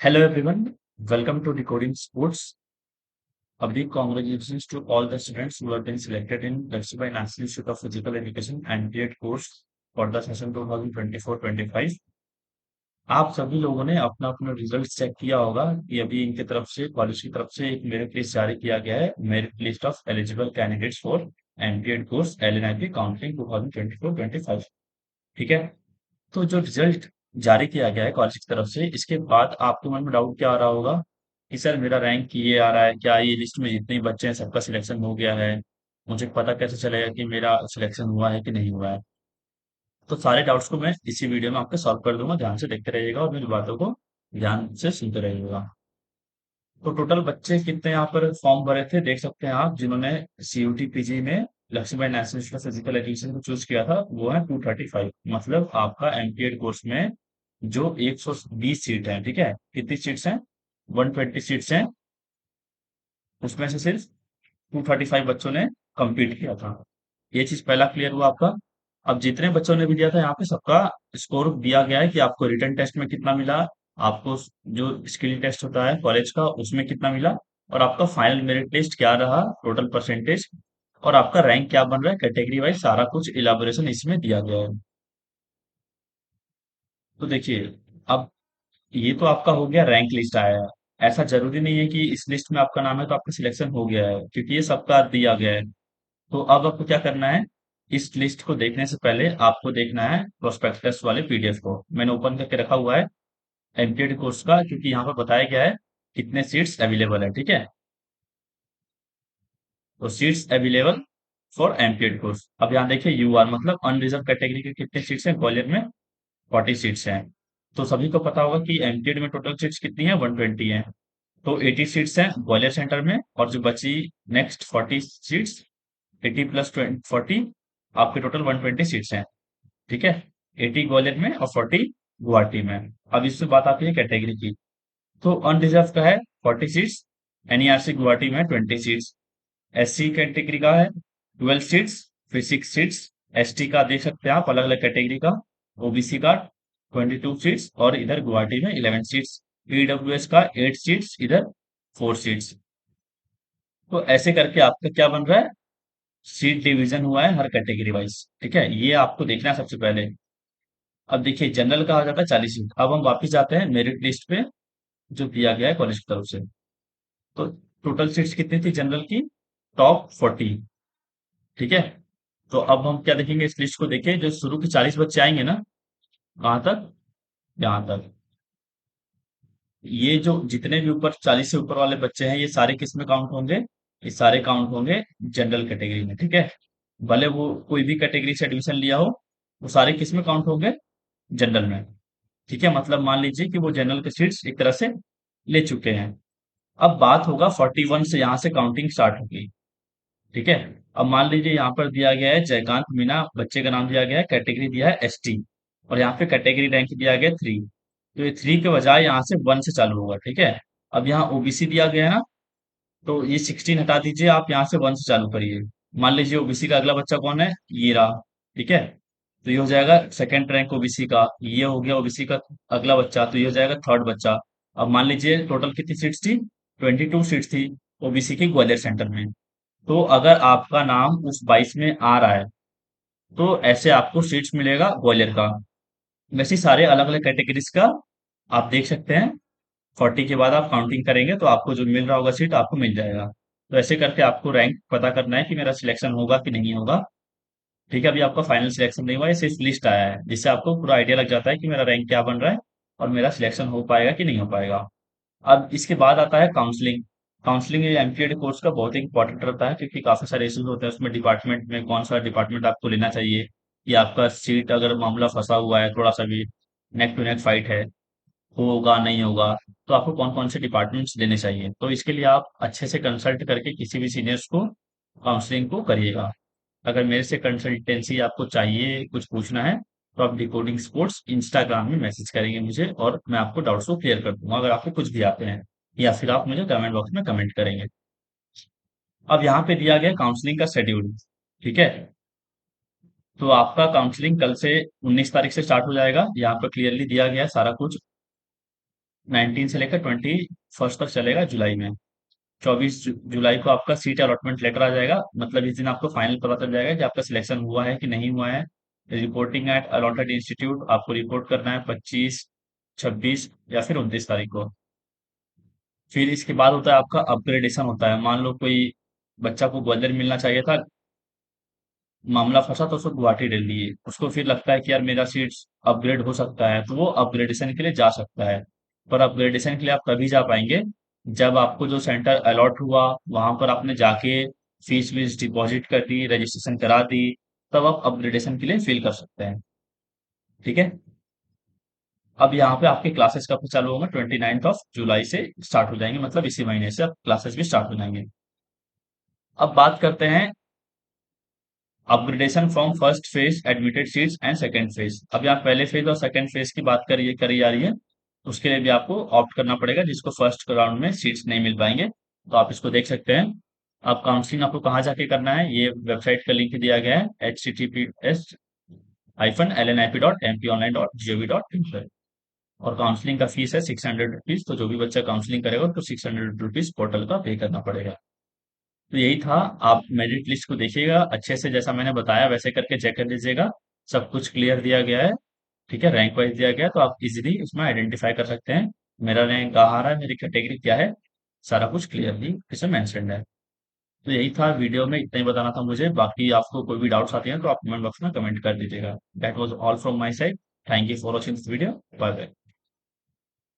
Hello everyone, welcome to Decoding Sports. A big congratulations to all the students who have been selected in Lakshmi National Institute of Physical Education and BEd course for the session 2024-25। आप सभी लोगों ने अपना अपना result check किया होगा कि अभी इनके तरफ से कॉलेज की तरफ से एक मेरिट लिस्ट जारी किया गया है, merit list of eligible candidates for MPEd course LNIP counselling 2024-25। ठीक है। तो जो रिजल्ट जारी किया गया है कॉलेज की तरफ से, इसके बाद आपके मन में डाउट क्या आ रहा होगा कि सर मेरा रैंक ये आ रहा है, क्या ये लिस्ट में जितने भी बच्चे हैं सबका सिलेक्शन हो गया है? मुझे पता कैसे चलेगा कि मेरा सिलेक्शन हुआ है कि नहीं हुआ है? तो सारे डाउट्स को मैं इसी वीडियो में आपके सॉल्व कर दूंगा। ध्यान से देखते रहिएगा और मेरी बातों को ध्यान से सुनते रहिएगा। तो टोटल बच्चे कितने यहाँ पर फॉर्म भरे थे देख सकते हैं आप, जिन्होंने सीयूटी पीजी में Lakshmibai National Institute of Physical Education को चूज किया था, वो है 235। मतलब आपका एमपीएड कोर्स में जो 120 सीट है, ठीक है, कितनी सीट्स हैं? 120 सीट्स हैं। उसमें से सिर्फ 235 बच्चों ने compete किया था। ये चीज पहला क्लियर हुआ आपका। अब जितने बच्चों ने भी दिया था यहाँ पे सबका स्कोर दिया गया है कि आपको रिटन टेस्ट में कितना मिला, आपको जो स्किल टेस्ट होता है कॉलेज का उसमें कितना मिला, और आपका फाइनल मेरिट लिस्ट क्या रहा, टोटल परसेंटेज, और आपका रैंक क्या बन रहा है कैटेगरी वाइज, सारा कुछ इलाबोरेशन इसमें दिया गया है। तो देखिए, अब ये तो आपका हो गया, रैंक लिस्ट आया है। ऐसा जरूरी नहीं है कि इस लिस्ट में आपका नाम है तो आपका सिलेक्शन हो गया है, क्योंकि ये सबका दिया गया है। तो अब आपको क्या करना है, इस लिस्ट को देखने से पहले आपको देखना है प्रोस्पेक्टस वाले पीडीएफ को। मैंने ओपन करके रखा हुआ है एमपीएड कोर्स का, क्योंकि यहाँ पर बताया गया है कितने सीट्स अवेलेबल है। ठीक है, तो seats available for MPEd course. अब यहाँ देखिए यूआर मतलब अनरिजर्व कैटेगरी के कितने सीट्स हैं, ग्वालियर में 40 सीट्स हैं। तो सभी को पता होगा कि एमपीएड में टोटल सीट्स कितनी है, 120 है। तो 80 सीट्स हैं ग्वालियर सेंटर में, और जो बची नेक्स्ट 40 सीट्स, 80 प्लस 40, आपके टोटल 120 सीट्स हैं। ठीक है, 80 ग्वालियर में और 40 गुवाहाटी में। अब इसमें बात आती है कैटेगरी की। तो अनरिजर्व का है 40 सीट्स, एनईआरसी गुवाहाटी में 20 सीट्स, एससी कैटेगरी का है 12 सीट्स, फिर 6 सीट्स, एसटी का देख सकते हैं आप अलग अलग कैटेगरी का, ओबीसी का 22 सीट्स, और इधर गुवाहाटी में 11 सीट्स, ईडब्ल्यूएस का 8 सीट्स, इधर 4 सीट्स। तो ऐसे करके आपका क्या बन रहा है, सीट डिवीजन हुआ है हर कैटेगरी वाइज। ठीक है, ये आपको देखना है सबसे पहले। अब देखिए जनरल का आ जाता है 40 सीट। अब हम वापस जाते हैं मेरिट लिस्ट पे जो दिया गया है कॉलेज की तरफ से। तो टोटल सीट्स कितनी थी जनरल की, टॉप 40। ठीक है, तो अब हम क्या देखेंगे, इस लिस्ट को देखें, जो शुरू के 40 बच्चे आएंगे ना, कहाँ तक, यहाँ तक। ये जो जितने भी ऊपर 40 से ऊपर वाले बच्चे हैं, ये सारे किस में काउंट होंगे, ये सारे काउंट होंगे जनरल कैटेगरी में। ठीक है, भले वो कोई भी कैटेगरी से एडमिशन लिया हो, वो सारे किस में काउंट होंगे, जनरल में। ठीक है, मतलब मान लीजिए कि वो जनरल के सीट्स एक तरह से ले चुके हैं। अब बात होगा 41 से, यहाँ से काउंटिंग स्टार्ट होगी। ठीक है, अब मान लीजिए यहाँ पर दिया गया है जयकांत मीना, बच्चे का नाम दिया गया है, कैटेगरी दिया है एसटी, और यहाँ पे कैटेगरी रैंक दिया गया है 3। तो ये 3 के बजाय यहाँ से 1 से चालू होगा। ठीक है, अब यहाँ ओबीसी दिया गया है ना, तो ये 16 हटा दीजिए, आप यहाँ से 1 से चालू करिए। मान लीजिए ओबीसी का अगला बच्चा कौन है, ये रहा। ठीक है, तो ये हो जाएगा सेकंड रैंक ओबीसी का, ये हो गया ओबीसी का अगला बच्चा, तो ये हो जाएगा थर्ड बच्चा। अब मान लीजिए टोटल कितनी सीट्स थी, 22 सीट्स थी ओबीसी की ग्वालियर सेंटर में। तो अगर आपका नाम उस 22 में आ रहा है, तो ऐसे आपको सीट्स मिलेगा ग्वालियर का। वैसे ही सारे अलग अलग कैटेगरीज का आप देख सकते हैं, 40 के बाद आप काउंटिंग करेंगे तो आपको जो मिल रहा होगा सीट आपको मिल जाएगा। तो ऐसे करके आपको रैंक पता करना है कि मेरा सिलेक्शन होगा कि नहीं होगा। ठीक है, अभी आपका फाइनल सिलेक्शन नहीं हुआ है, सिर्फ लिस्ट आया है, जिससे आपको पूरा आइडिया लग जाता है कि मेरा रैंक क्या बन रहा है और मेरा सिलेक्शन हो पाएगा कि नहीं हो पाएगा। अब इसके बाद आता है काउंसलिंग। काउंसलिंग ये एमपीएड कोर्स का बहुत ही इंपॉर्टेंट रहता है, क्योंकि काफी सारे इश्यूज होते हैं उसमें, डिपार्टमेंट में कौन सा डिपार्टमेंट आपको लेना चाहिए, कि आपका सीट अगर मामला फंसा हुआ है थोड़ा सा भी, नेक टू नेक फाइट है, होगा नहीं होगा, तो आपको कौन कौन से डिपार्टमेंट्स लेने चाहिए। तो इसके लिए आप अच्छे से कंसल्ट करके किसी भी सीनियर्स को काउंसलिंग को करिएगा। अगर मेरे से कंसल्टेंसी आपको चाहिए, कुछ पूछना है, तो आप डिकोडिंग स्पोर्ट्स इंस्टाग्राम में मैसेज करेंगे मुझे, और मैं आपको डाउट्स को क्लियर कर दूंगा अगर आपको कुछ भी आते हैं, या फिर आप मुझे कमेंट बॉक्स में कमेंट करेंगे। अब यहाँ पे दिया गया काउंसलिंग का शेड्यूल। ठीक है, तो आपका काउंसलिंग कल से 19 तारीख से स्टार्ट हो जाएगा, यहाँ पर क्लियरली दिया गया है सारा कुछ। 19 से लेकर 21 तक चलेगा जुलाई में। 24 जुलाई को आपका सीट अलॉटमेंट लेटर आ जाएगा, मतलब इस दिन आपको फाइनल पता चल जाएगा कि आपका सिलेक्शन हुआ है कि नहीं हुआ है। रिपोर्टिंग एट अलॉटेड इंस्टीट्यूट आपको रिपोर्ट करना है 25, 26 या फिर 29 तारीख को। फिर इसके बाद होता है आपका अपग्रेडेशन होता है। मान लो कोई बच्चा को ग्वालियर मिलना चाहिए था, मामला फंसा तो उसको गुवाहाटी डाल दिए, उसको फिर लगता है कि यार मेरा सीट अपग्रेड हो सकता है, तो वो अपग्रेडेशन के लिए जा सकता है। पर अपग्रेडेशन के लिए आप तभी जा पाएंगे जब आपको जो सेंटर अलॉट हुआ वहां पर आपने जाके फीस वीस डिपॉजिट कर दी, रजिस्ट्रेशन करा दी, तब आप अपग्रेडेशन के लिए फिल कर सकते हैं। ठीक है। अब यहाँ पे आपके क्लासेस कब से चालू होंगे? 29 जुलाई से स्टार्ट हो जाएंगे, मतलब इसी महीने से अब क्लासेस भी स्टार्ट हो जाएंगे। अब बात करते हैं upgradation from first phase admitted seats and second phase. अब यहाँ पहले फेज और सेकंड फेज की बात करी जा रही है। उसके लिए भी आपको ऑप्ट करना पड़ेगा, जिसको फर्स्ट राउंड में सीट्स नहीं मिल पाएंगे तो आप इसको देख सकते हैं। अब काउंसलिंग आपको कहाँ जाके करना है, ये वेबसाइट का लिंक दिया गया है https://lnip.mponline.gov.in पर। और काउंसलिंग का फीस है 600 रुपीज, तो जो भी बच्चा काउंसलिंग करेगा तो 600 रुपीज पोर्टल का पे करना पड़ेगा। तो यही था। आप मेरिट लिस्ट को देखिएगा अच्छे से, जैसा मैंने बताया वैसे करके चेक कर लीजिएगा। सब कुछ क्लियर दिया गया है। ठीक है, रैंक वाइज दिया गया है, तो आप इजीली इसमें आइडेंटिफाई कर सकते हैं मेरा रैंक कहाँ आ रहा है, मेरी कैटेगरी क्या है। सारा कुछ क्लियरली इसमें मेंशन्ड है। तो यही था, वीडियो में इतना ही बताना था मुझे। बाकी आपको कोई भी डाउट्स आते हैं तो आप कमेंट बॉक्स में कमेंट कर दीजिएगा। That was all from my side. Thank you for watching this video. Bye bye.